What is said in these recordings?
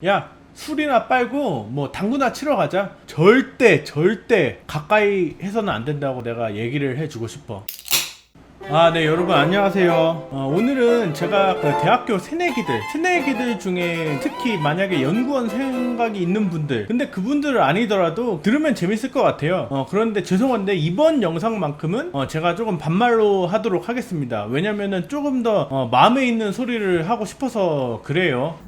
야, 술이나 빨고 뭐 당구나 치러 가자. 절대 가까이 해서는 안 된다고 내가 얘기를 해주고 싶어. 네, 여러분 안녕하세요. 오늘은 제가 그 대학교 새내기들 중에 특히 만약에 연구원 생각이 있는 분들, 근데 그분들은 아니더라도 들으면 재밌을 것 같아요. 그런데 죄송한데 이번 영상만큼은 제가 조금 반말로 하도록 하겠습니다. 왜냐면은 조금 더 마음에 있는 소리를 하고 싶어서 그래요.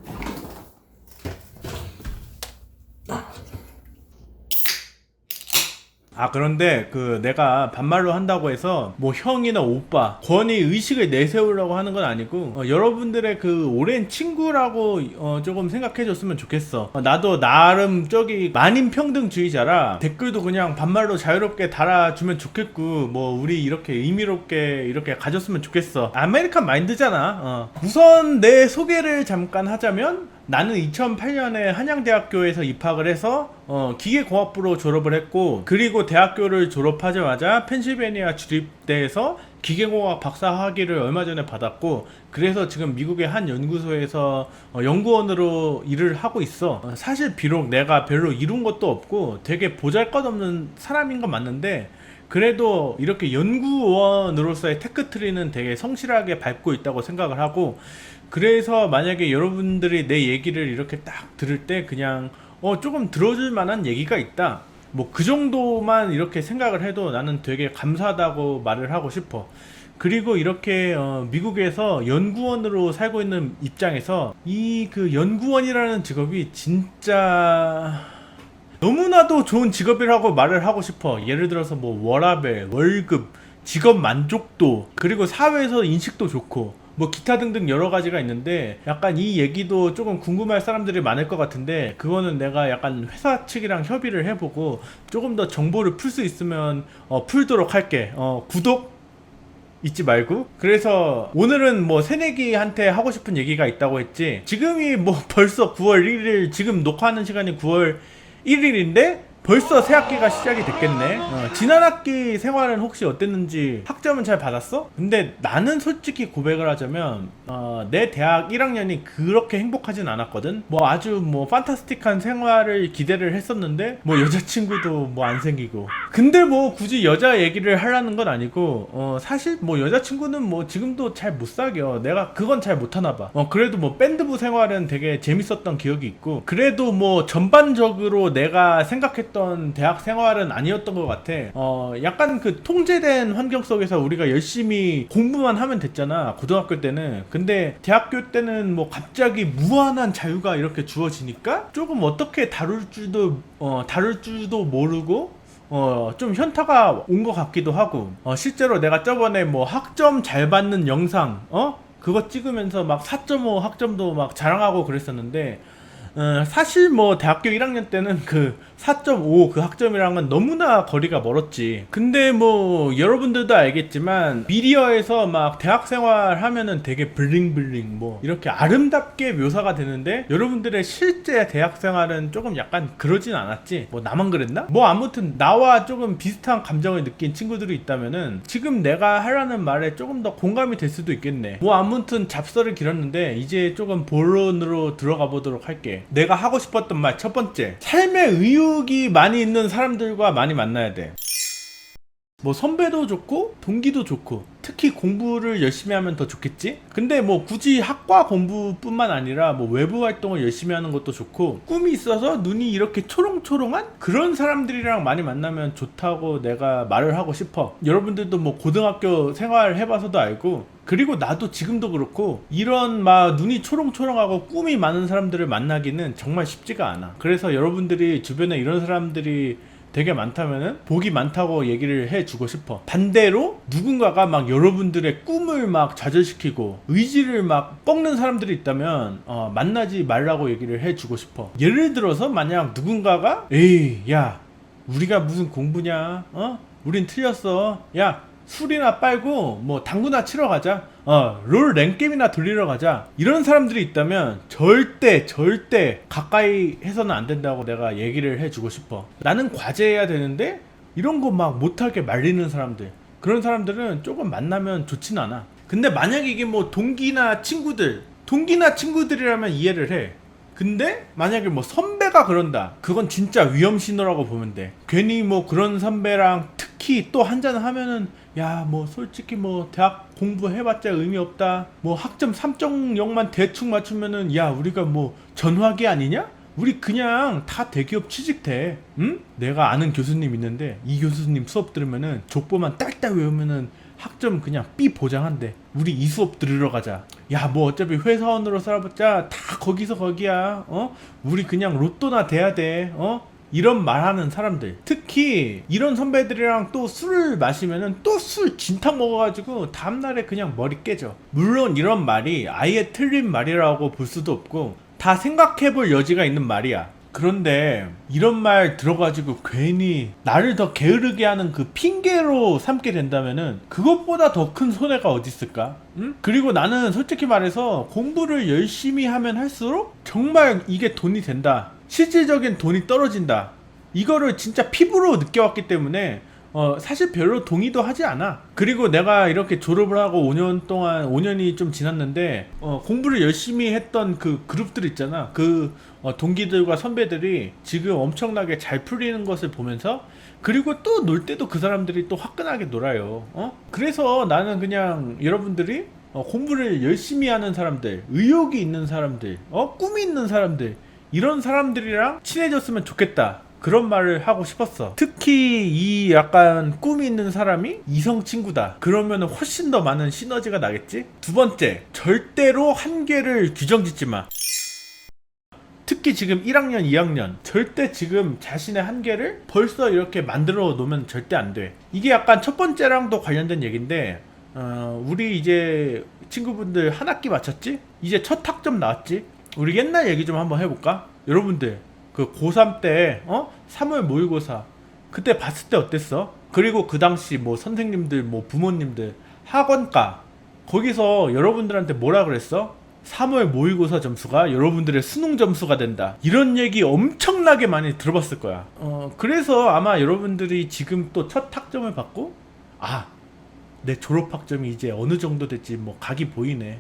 그런데 내가 반말로 한다고 해서 뭐 형이나 오빠 권위 의식을 내세우려고 하는 건 아니고, 여러분들의 그 오랜 친구라고 조금 생각해 줬으면 좋겠어. 나도 나름 저기 만인평등주의자라 댓글도 그냥 반말로 자유롭게 달아주면 좋겠고, 뭐 우리 이렇게 의미롭게 이렇게 가졌으면 좋겠어. 아메리칸 마인드잖아. 우선 내 소개를 잠깐 하자면, 나는 2008년에 한양대학교에서 입학을 해서 기계공학부로 졸업을 했고, 그리고 대학교를 졸업하자마자 펜실베니아 주립대에서 기계공학 박사 학위를 얼마 전에 받았고, 그래서 지금 미국의 한 연구소에서 연구원으로 일을 하고 있어. 사실 비록 내가 별로 이룬 것도 없고 되게 보잘것없는 사람인 건 맞는데, 그래도 이렇게 연구원으로서의 테크트리는 되게 성실하게 밟고 있다고 생각을 하고, 그래서 만약에 여러분들이 내 얘기를 이렇게 딱 들을 때 그냥 조금 들어줄 만한 얘기가 있다, 뭐 그 정도만 이렇게 생각을 해도 나는 되게 감사하다고 말을 하고 싶어. 그리고 이렇게 미국에서 연구원으로 살고 있는 입장에서 이 그 연구원이라는 직업이 진짜 너무나도 좋은 직업이라고 말을 하고 싶어. 예를 들어서 뭐 워라밸, 월급, 직업 만족도, 그리고 사회에서 인식도 좋고, 뭐 기타 등등 여러 가지가 있는데, 약간 이 얘기도 조금 궁금할 사람들이 많을 것 같은데, 그거는 내가 약간 회사 측이랑 협의를 해보고 조금 더 정보를 풀 수 있으면 풀도록 할게. 구독 잊지 말고. 그래서 오늘은 뭐 새내기한테 하고 싶은 얘기가 있다고 했지. 지금이 뭐 벌써 9월 1일, 지금 녹화하는 시간이 9월 1일인데 벌써 새 학기가 시작이 됐겠네. 지난 학기 생활은 혹시 어땠는지, 학점은 잘 받았어? 근데 나는 솔직히 고백을 하자면 내 대학 1학년이 그렇게 행복하진 않았거든. 뭐 아주 뭐 판타스틱한 생활을 기대를 했었는데, 뭐 여자친구도 뭐 안 생기고. 근데 뭐 굳이 여자 얘기를 하려는 건 아니고, 사실 뭐 여자친구는 뭐 지금도 잘 못 사겨. 내가 그건 잘 못하나 봐. 그래도 뭐 밴드부 생활은 되게 재밌었던 기억이 있고, 그래도 뭐 전반적으로 내가 생각했던 대학 생활은 아니었던 것 같아. 약간 그 통제된 환경 속에서 우리가 열심히 공부만 하면 됐잖아, 고등학교 때는. 근데 대학교 때는 뭐 갑자기 무한한 자유가 이렇게 주어지니까 조금 어떻게 다룰 줄도 모르고 좀 현타가 온 것 같기도 하고. 실제로 내가 저번에 뭐 학점 잘 받는 영상 그거 찍으면서 막 4.5 학점도 막 자랑하고 그랬었는데, 사실 뭐 대학교 1학년 때는 그 4.5 그 학점이랑은 너무나 거리가 멀었지. 근데 뭐 여러분들도 알겠지만 미디어에서 막 대학생활 하면은 되게 블링블링 뭐 이렇게 아름답게 묘사가 되는데, 여러분들의 실제 대학생활은 조금 약간 그러진 않았지. 뭐 나만 그랬나? 뭐 아무튼 나와 조금 비슷한 감정을 느낀 친구들이 있다면은 지금 내가 하라는 말에 조금 더 공감이 될 수도 있겠네. 뭐 아무튼 잡설을 길었는데 이제 조금 본론으로 들어가 보도록 할게. 내가 하고 싶었던 말 첫 번째, 삶의 의욕이 많이 있는 사람들과 많이 만나야 돼. 뭐 선배도 좋고 동기도 좋고, 특히 공부를 열심히 하면 더 좋겠지? 근데 뭐 굳이 학과 공부뿐만 아니라 뭐 외부 활동을 열심히 하는 것도 좋고, 꿈이 있어서 눈이 이렇게 초롱초롱한 그런 사람들이랑 많이 만나면 좋다고 내가 말을 하고 싶어. 여러분들도 뭐 고등학교 생활 해봐서도 알고, 그리고 나도 지금도 그렇고, 이런 막 눈이 초롱초롱하고 꿈이 많은 사람들을 만나기는 정말 쉽지가 않아. 그래서 여러분들이 주변에 이런 사람들이 되게 많다면은 복이 많다고 얘기를 해주고 싶어. 반대로 누군가가 막 여러분들의 꿈을 막 좌절시키고 의지를 막 꺾는 사람들이 있다면 만나지 말라고 얘기를 해주고 싶어. 예를 들어서 만약 누군가가 에이 야, 우리가 무슨 공부냐, 우린 틀렸어, 야 술이나 빨고 뭐 당구나 치러 가자, 롤 랭게임이나 돌리러 가자, 이런 사람들이 있다면 절대 가까이 해서는 안 된다고 내가 얘기를 해주고 싶어. 나는 과제해야 되는데 이런 거 막 못하게 말리는 사람들, 그런 사람들은 조금 만나면 좋진 않아. 근데 만약에 이게 뭐 동기나 친구들이라면 이해를 해. 근데 만약에 뭐 선배가 그런다, 그건 진짜 위험 신호라고 보면 돼. 괜히 뭐 그런 선배랑 특히 또 한잔 하면은 야 뭐 솔직히 뭐 대학 공부해봤자 의미 없다, 뭐 학점 3.0만 대충 맞추면은 야 우리가 뭐 전화기 아니냐? 우리 그냥 다 대기업 취직돼. 응? 내가 아는 교수님 있는데 이 교수님 수업 들으면은 족보만 딸딸 외우면은 학점 그냥 B 보장한대. 우리 이 수업 들으러 가자. 야 뭐 어차피 회사원으로 살아봤자 다 거기서 거기야. 우리 그냥 로또나 돼야 돼. 이런 말하는 사람들, 특히 이런 선배들이랑 또 술을 마시면은 또 술 진탕 먹어가지고 다음날에 그냥 머리 깨져. 물론 이런 말이 아예 틀린 말이라고 볼 수도 없고 다 생각해볼 여지가 있는 말이야. 그런데 이런 말 들어가지고 괜히 나를 더 게으르게 하는 그 핑계로 삼게 된다면은 그것보다 더 큰 손해가 어디 있을까? 응? 그리고 나는 솔직히 말해서 공부를 열심히 하면 할수록 정말 이게 돈이 된다, 실질적인 돈이 떨어진다, 이거를 진짜 피부로 느껴왔기 때문에 사실 별로 동의도 하지 않아. 그리고 내가 이렇게 졸업을 하고 5년 동안, 5년이 좀 지났는데 공부를 열심히 했던 그 그룹들 있잖아. 그 동기들과 선배들이 지금 엄청나게 잘 풀리는 것을 보면서, 그리고 또 놀 때도 그 사람들이 또 화끈하게 놀아요. 그래서 나는 그냥 여러분들이 공부를 열심히 하는 사람들, 의욕이 있는 사람들, 꿈이 있는 사람들, 이런 사람들이랑 친해졌으면 좋겠다, 그런 말을 하고 싶었어. 특히 이 약간 꿈이 있는 사람이 이성 친구다, 그러면 훨씬 더 많은 시너지가 나겠지. 두 번째, 절대로 한계를 규정짓지 마. 특히 지금 1학년, 2학년 절대 지금 자신의 한계를 벌써 이렇게 만들어 놓으면 절대 안 돼. 이게 약간 첫 번째랑도 관련된 얘기인데, 우리 이제 친구분들 한 학기 마쳤지? 이제 첫 학점 나왔지? 우리 옛날 얘기 좀 한번 해볼까? 여러분들 그 고3 때 3월 모의고사 그때 봤을 때 어땠어? 그리고 그 당시 뭐 선생님들, 뭐 부모님들, 학원가 거기서 여러분들한테 뭐라 그랬어? 3월 모의고사 점수가 여러분들의 수능 점수가 된다, 이런 얘기 엄청나게 많이 들어봤을 거야. 그래서 아마 여러분들이 지금 또 첫 학점을 받고 내 졸업 학점이 이제 어느 정도 됐지, 뭐 각이 보이네.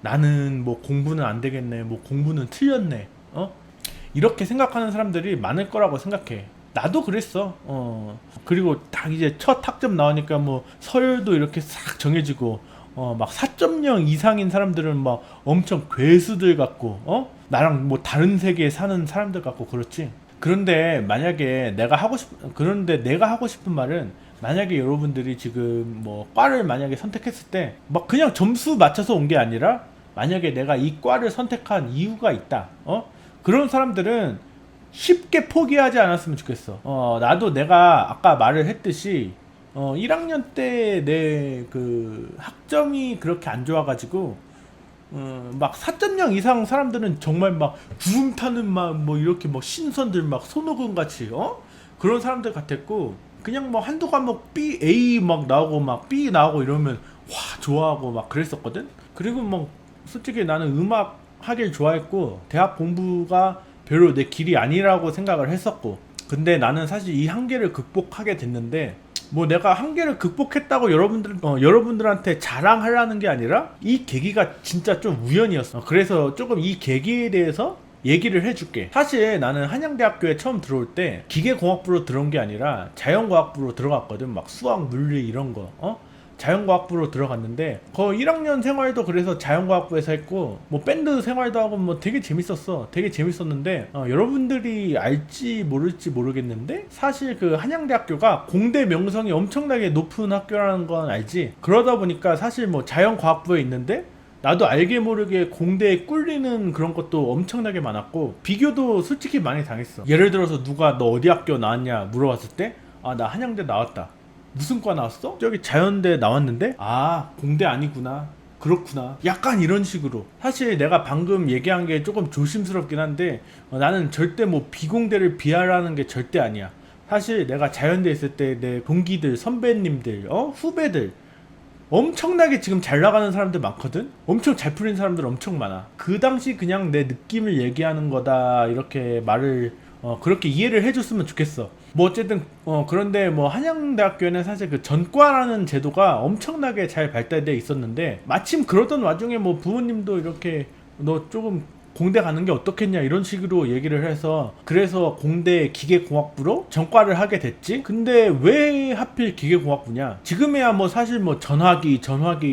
나는 뭐 공부는 안 되겠네, 뭐 공부는 틀렸네, 이렇게 생각하는 사람들이 많을 거라고 생각해. 나도 그랬어. 그리고 딱 이제 첫 학점 나오니까 뭐 서열도 이렇게 싹 정해지고, 막 4.0 이상인 사람들은 막 엄청 괴수들 같고, 나랑 뭐 다른 세계에 사는 사람들 같고, 그렇지. 그런데 내가 하고 싶은 말은, 만약에 여러분들이 지금 뭐 과를 만약에 선택했을 때 막 그냥 점수 맞춰서 온 게 아니라, 만약에 내가 이 과를 선택한 이유가 있다, 그런 사람들은 쉽게 포기하지 않았으면 좋겠어. 나도 내가 아까 말을 했듯이 1학년 때 내 그 학점이 그렇게 안 좋아가지고 막 4.0 이상 사람들은 정말 막 구름 타는 막 뭐 이렇게 뭐 신선들 막 손오공 같이 그런 사람들 같았고, 그냥 뭐 한두 과목 B, A 막 나오고 막 B 나오고 이러면 와 좋아하고 막 그랬었거든. 그리고 뭐 솔직히 나는 음악 하길 좋아했고 대학 공부가 별로 내 길이 아니라고 생각을 했었고, 근데 나는 사실 이 한계를 극복하게 됐는데, 뭐 내가 한계를 극복했다고 여러분들한테 자랑하려는 게 아니라 이 계기가 진짜 좀 우연이었어. 그래서 조금 이 계기에 대해서 얘기를 해줄게. 사실 나는 한양대학교에 처음 들어올 때 기계공학부로 들어온 게 아니라 자연과학부로 들어갔거든. 막 수학, 물리 이런 거. 자연과학부로 들어갔는데 1학년 생활도 그래서 자연과학부에서 했고, 뭐 밴드 생활도 하고 뭐 되게 재밌었어. 되게 재밌었는데 여러분들이 알지 모를지 모르겠는데, 사실 그 한양대학교가 공대 명성이 엄청나게 높은 학교라는 건 알지? 그러다 보니까 사실 뭐 자연과학부에 있는데 나도 알게 모르게 공대에 꿀리는 그런 것도 엄청나게 많았고, 비교도 솔직히 많이 당했어. 예를 들어서 누가 너 어디 학교 나왔냐 물어봤을 때 나 한양대 나왔다. 무슨 과 나왔어? 저기 자연대 나왔는데? 공대 아니구나, 그렇구나, 약간 이런 식으로. 사실 내가 방금 얘기한 게 조금 조심스럽긴 한데 나는 절대 뭐 비공대를 비하라는 게 절대 아니야. 사실 내가 자연대 있을 때 내 동기들, 선배님들, 후배들 엄청나게 지금 잘 나가는 사람들 많거든? 엄청 잘 풀린 사람들 엄청 많아. 그 당시 그냥 내 느낌을 얘기하는 거다, 이렇게 말을 그렇게 이해를 해줬으면 좋겠어. 뭐 어쨌든 그런데 뭐 한양대학교에는 사실 그 전과라는 제도가 엄청나게 잘 발달돼 있었는데, 마침 그러던 와중에 뭐 부모님도 이렇게 너 조금 공대 가는 게 어떻겠냐 이런 식으로 얘기를 해서 그래서 공대 기계공학부로 전과를 하게 됐지. 근데 왜 하필 기계공학부냐? 지금에야 뭐 사실 뭐 전화기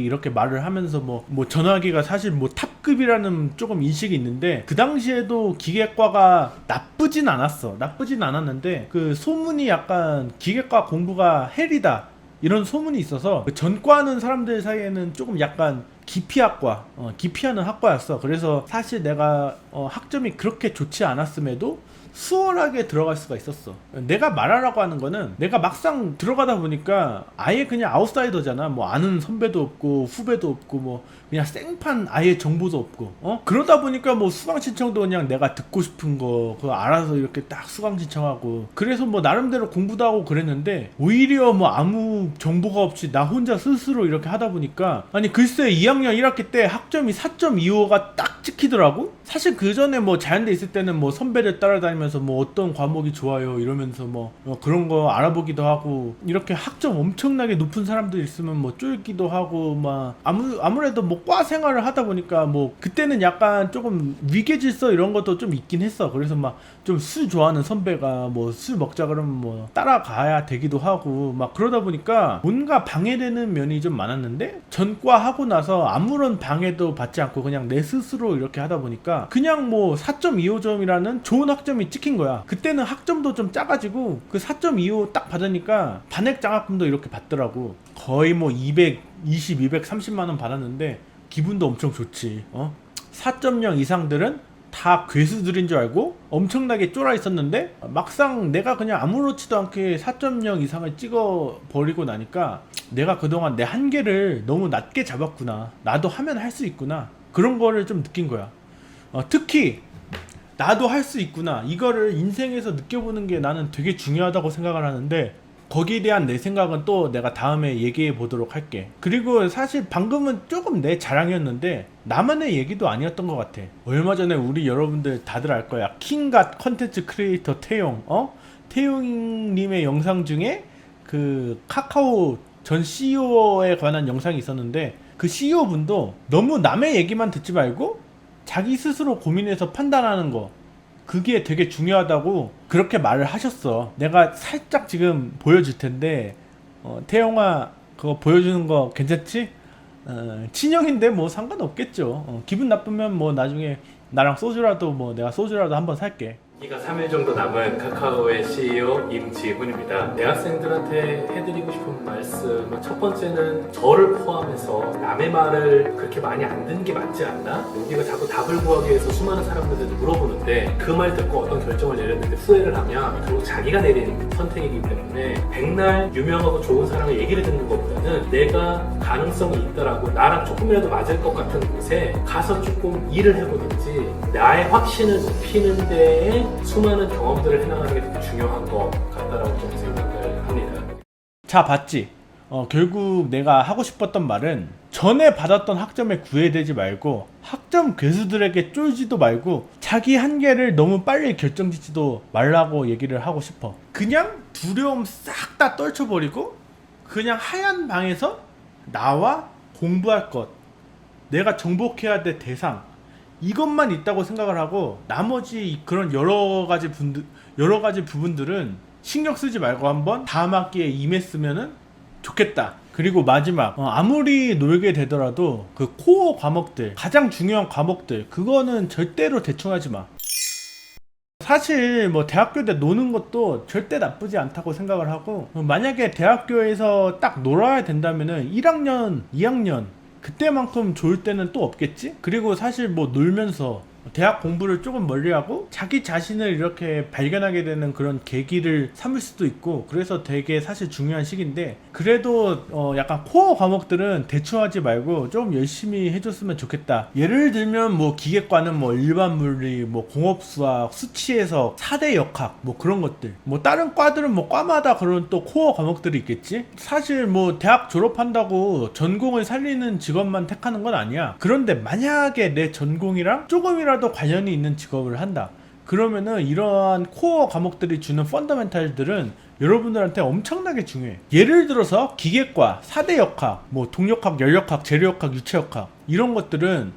이렇게 말을 하면서 뭐 전화기가 사실 뭐 탑급이라는 조금 인식이 있는데 그 당시에도 기계과가 나쁘진 않았는데 그 소문이 약간 기계과 공부가 헬이다 이런 소문이 있어서 그 전과하는 사람들 사이에는 조금 약간 기피하는 학과였어. 그래서 사실 내가 학점이 그렇게 좋지 않았음에도 수월하게 들어갈 수가 있었어. 내가 말하라고 하는 거는 내가 막상 들어가다 보니까 아예 그냥 아웃사이더잖아. 뭐 아는 선배도 없고 후배도 없고 뭐 그냥 생판 아예 정보도 없고 그러다 보니까 뭐 수강 신청도 그냥 내가 듣고 싶은 거 그거 알아서 이렇게 딱 수강 신청하고 그래서 뭐 나름대로 공부도 하고 그랬는데 오히려 뭐 아무 정보가 없이 나 혼자 스스로 이렇게 하다 보니까 아니 글쎄 2학년 1학기 때 학점이 4.25가 딱 찍히더라고. 사실 그 전에 뭐 자연대 있을 때는 뭐 선배를 따라다니면서 뭐 어떤 과목이 좋아요 이러면서 뭐 그런 거 알아보기도 하고 이렇게 학점 엄청나게 높은 사람들 있으면 뭐 쫄기도 하고 막 아무래도 뭐 과 생활을 하다 보니까 뭐 그때는 약간 조금 위계질서 이런 것도 좀 있긴 했어. 그래서 막 좀 술 좋아하는 선배가 뭐 술 먹자 그러면 뭐 따라가야 되기도 하고 막 그러다 보니까 뭔가 방해되는 면이 좀 많았는데 전과 하고 나서 아무런 방해도 받지 않고 그냥 내 스스로 이렇게 하다 보니까 그냥 뭐 4.25점이라는 좋은 학점이 찍힌 거야. 그때는 학점도 좀 작아지고 그 4.25 딱 받으니까 반액 장학금도 이렇게 받더라고. 거의 뭐 220, 230만 원 받았는데 기분도 엄청 좋지. 4.0 이상들은 다 괴수들인 줄 알고 엄청나게 쫄아 있었는데 막상 내가 그냥 아무렇지도 않게 4.0 이상을 찍어 버리고 나니까 내가 그동안 내 한계를 너무 낮게 잡았구나. 나도 하면 할 수 있구나. 그런 거를 좀 느낀 거야. 특히 나도 할 수 있구나. 이거를 인생에서 느껴보는 게 나는 되게 중요하다고 생각을 하는데 거기에 대한 내 생각은 또 내가 다음에 얘기해 보도록 할게. 그리고 사실 방금은 조금 내 자랑이었는데 나만의 얘기도 아니었던 것 같아. 얼마 전에 우리 여러분들 다들 알 거야. 킹갓 컨텐츠 크리에이터 태용 태용님의 영상 중에 그 카카오 전 CEO에 관한 영상이 있었는데 그 CEO 분도 너무 남의 얘기만 듣지 말고 자기 스스로 고민해서 판단하는 거 그게 되게 중요하다고 그렇게 말을 하셨어. 내가 살짝 지금 보여줄 텐데 태영아 그거 보여주는 거 괜찮지? 친형인데 뭐 상관없겠죠. 기분 나쁘면 뭐 나중에 나랑 소주라도 뭐 내가 소주라도 한번 살게. 기가 3일 정도 남은 카카오의 CEO 임지훈입니다. 대학생들한테 해드리고 싶은 말씀은 첫 번째는 저를 포함해서 남의 말을 그렇게 많이 안 듣는 게 맞지 않나? 우리가 자꾸 답을 구하기 위해서 수많은 사람들한테 물어보는데 그 말 듣고 어떤 결정을 내렸는데 후회를 하면 결국 자기가 내린 선택이기 때문에 백날 유명하고 좋은 사람의 얘기를 듣는 것보다는 내가 가능성이 있다라고 나랑 조금이라도 맞을 것 같은 곳에 가서 조금 일을 해보든지 나의 확신을 높이는 데에 수많은 경험들을 해나가는 게 되게 중요한 것 같다라고 좀 생각을 합니다. 자, 봤지? 결국 내가 하고 싶었던 말은 전에 받았던 학점에 구애되지 말고 학점 괴수들에게 쫄지도 말고 자기 한계를 너무 빨리 결정짓지도 말라고 얘기를 하고 싶어. 그냥 두려움 싹 다 떨쳐버리고 그냥 하얀 방에서 나와 공부할 것, 내가 정복해야 될 대상 이것만 있다고 생각을 하고 나머지 그런 여러 가지 부분들은 신경 쓰지 말고 한번 다음 학기에 임했으면은 좋겠다. 그리고 마지막 아무리 놀게 되더라도 그 코어 과목들 가장 중요한 과목들 그거는 절대로 대충 하지 마. 사실 뭐 대학교 때 노는 것도 절대 나쁘지 않다고 생각을 하고 만약에 대학교에서 딱 놀아야 된다면은 1학년 2학년 그때만큼 좋을 때는 또 없겠지? 그리고 사실 뭐 놀면서 대학 공부를 조금 멀리하고 자기 자신을 이렇게 발견하게 되는 그런 계기를 삼을 수도 있고 그래서 되게 사실 중요한 시기인데 그래도 약간 코어 과목들은 대충 하지 말고 좀 열심히 해줬으면 좋겠다. 예를 들면 뭐 기계과는 뭐 일반 물리, 뭐 공업수학, 수치해석, 4대 역학 뭐 그런 것들 뭐 다른 과들은 뭐 과마다 그런 또 코어 과목들이 있겠지? 사실 뭐 대학 졸업한다고 전공을 살리는 직업만 택하는 건 아니야. 그런데 만약에 내 전공이랑 조금이라도 관련이 있는 직업을 한다. 그러면은 이러한 코어 과목들이 주는 펀더멘탈들은 여러분들한테 엄청나게 중요해. 예를 들어서 기계과, 4대 역학, 뭐 동력학, 열역학, 재료역학, 유체역학 이런 것들은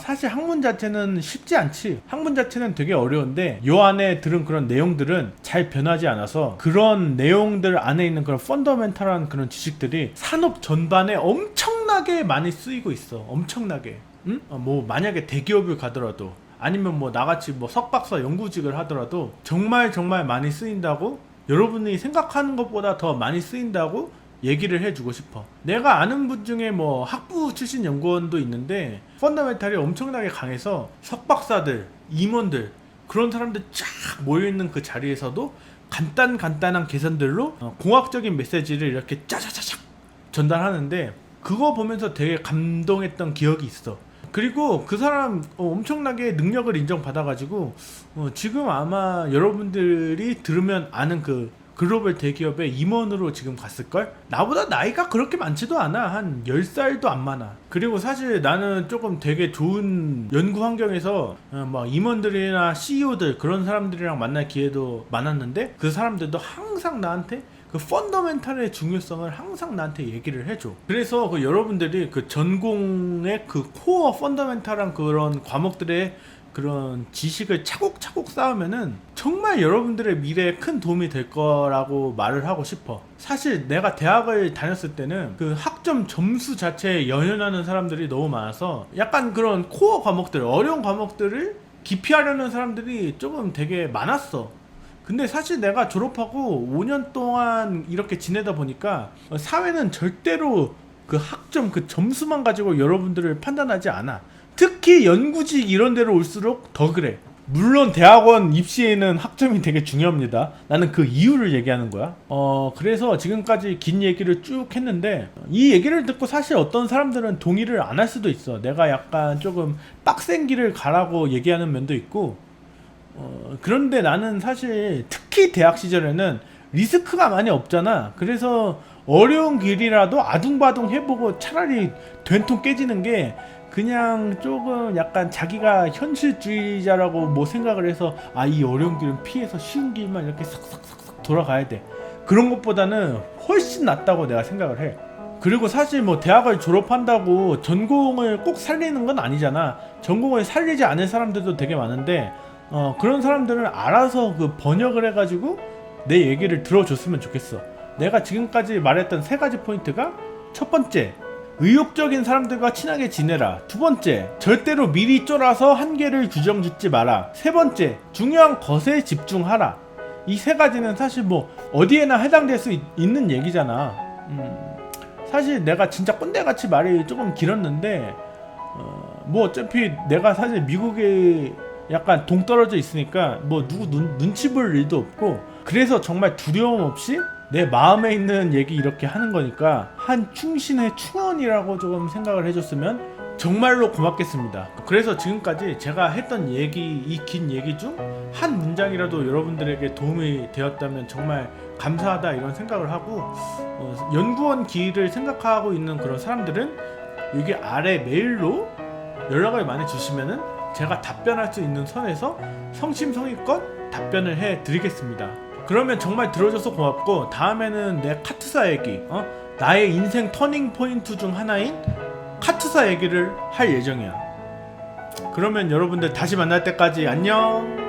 사실 학문 자체는 쉽지 않지. 학문 자체는 되게 어려운데 요 안에 들은 그런 내용들은 잘 변하지 않아서 그런 내용들 안에 있는 그런 펀더멘탈한 그런 지식들이 산업 전반에 엄청나게 많이 쓰이고 있어. 엄청나게. 응? 뭐 만약에 대기업을 가더라도 아니면 뭐 나같이 뭐 석박사 연구직을 하더라도 정말 많이 쓰인다고, 여러분이 생각하는 것보다 더 많이 쓰인다고 얘기를 해주고 싶어. 내가 아는 분 중에 뭐 학부 출신 연구원도 있는데 펀더멘탈이 엄청나게 강해서 석박사들, 임원들 그런 사람들 쫙 모여있는 그 자리에서도 간단한 계산들로 공학적인 메시지를 이렇게 짜자자작 전달하는데, 그거 보면서 되게 감동했던 기억이 있어. 그리고 그 사람 엄청나게 능력을 인정받아가지고 지금 아마 여러분들이 들으면 아는 그 글로벌 대기업의 임원으로 지금 갔을걸? 나보다 나이가 그렇게 많지도 않아. 한 10살도 안 많아. 그리고 사실 나는 조금 되게 좋은 연구 환경에서 막 임원들이나 CEO들 그런 사람들이랑 만날 기회도 많았는데, 그 사람들도 항상 나한테 그 펀더멘탈의 중요성을 항상 나한테 얘기를 해줘. 그래서 그 여러분들이 그 전공의 그 코어 펀더멘탈한 그런 과목들의 그런 지식을 차곡차곡 쌓으면은 정말 여러분들의 미래에 큰 도움이 될 거라고 말을 하고 싶어. 사실 내가 대학을 다녔을 때는 그 학점 점수 자체에 연연하는 사람들이 너무 많아서 약간 그런 코어 과목들, 어려운 과목들을 기피하려는 사람들이 조금 되게 많았어. 근데 사실 내가 졸업하고 5년 동안 이렇게 지내다 보니까 사회는 절대로 그 학점, 그 점수만 가지고 여러분들을 판단하지 않아. 특히 연구직 이런 데로 올수록 더 그래. 물론 대학원 입시에는 학점이 되게 중요합니다. 나는 그 이유를 얘기하는 거야. 그래서 지금까지 긴 얘기를 쭉 했는데, 이 얘기를 듣고 사실 어떤 사람들은 동의를 안 할 수도 있어. 내가 약간 조금 빡센 길을 가라고 얘기하는 면도 있고, 그런데 나는 사실 특히 대학 시절에는 리스크가 많이 없잖아. 그래서 어려운 길이라도 아둥바둥 해보고 차라리 된통 깨지는 게, 그냥 조금 약간 자기가 현실주의자라고 뭐 생각을 해서 이 어려운 길은 피해서 쉬운 길만 이렇게 싹싹싹싹 돌아가야 돼, 그런 것보다는 훨씬 낫다고 내가 생각을 해. 그리고 사실 뭐 대학을 졸업한다고 전공을 꼭 살리는 건 아니잖아. 전공을 살리지 않을 사람들도 되게 많은데 그런 사람들은 알아서 그 번역을 해가지고 내 얘기를 들어줬으면 좋겠어. 내가 지금까지 말했던 3가지 포인트가: 첫 번째, 의욕적인 사람들과 친하게 지내라. 두 번째, 절대로 미리 쫄아서 한계를 규정 짓지 마라. 세 번째, 중요한 것에 집중하라. 이 3가지는 사실 뭐 어디에나 해당될 수 있는 얘기잖아. 사실 내가 진짜 꼰대같이 말이 조금 길었는데 뭐 어차피 내가 사실 미국에 약간 동떨어져 있으니까 뭐 누구 눈치 볼 일도 없고, 그래서 정말 두려움 없이 내 마음에 있는 얘기 이렇게 하는 거니까 한 충신의 충원이라고 조금 생각을 해줬으면 정말로 고맙겠습니다. 그래서 지금까지 제가 했던 얘기, 이 긴 얘기 중 한 문장이라도 여러분들에게 도움이 되었다면 정말 감사하다 이런 생각을 하고, 연구원 길을 생각하고 있는 그런 사람들은 여기 아래 메일로 연락을 많이 주시면은 제가 답변할 수 있는 선에서 성심성의껏 답변을 해드리겠습니다. 그러면 정말 들어줘서 고맙고, 다음에는 내 카투사 얘기, 나의 인생 터닝 포인트 중 하나인 카투사 얘기를 할 예정이야. 그러면 여러분들 다시 만날 때까지 안녕.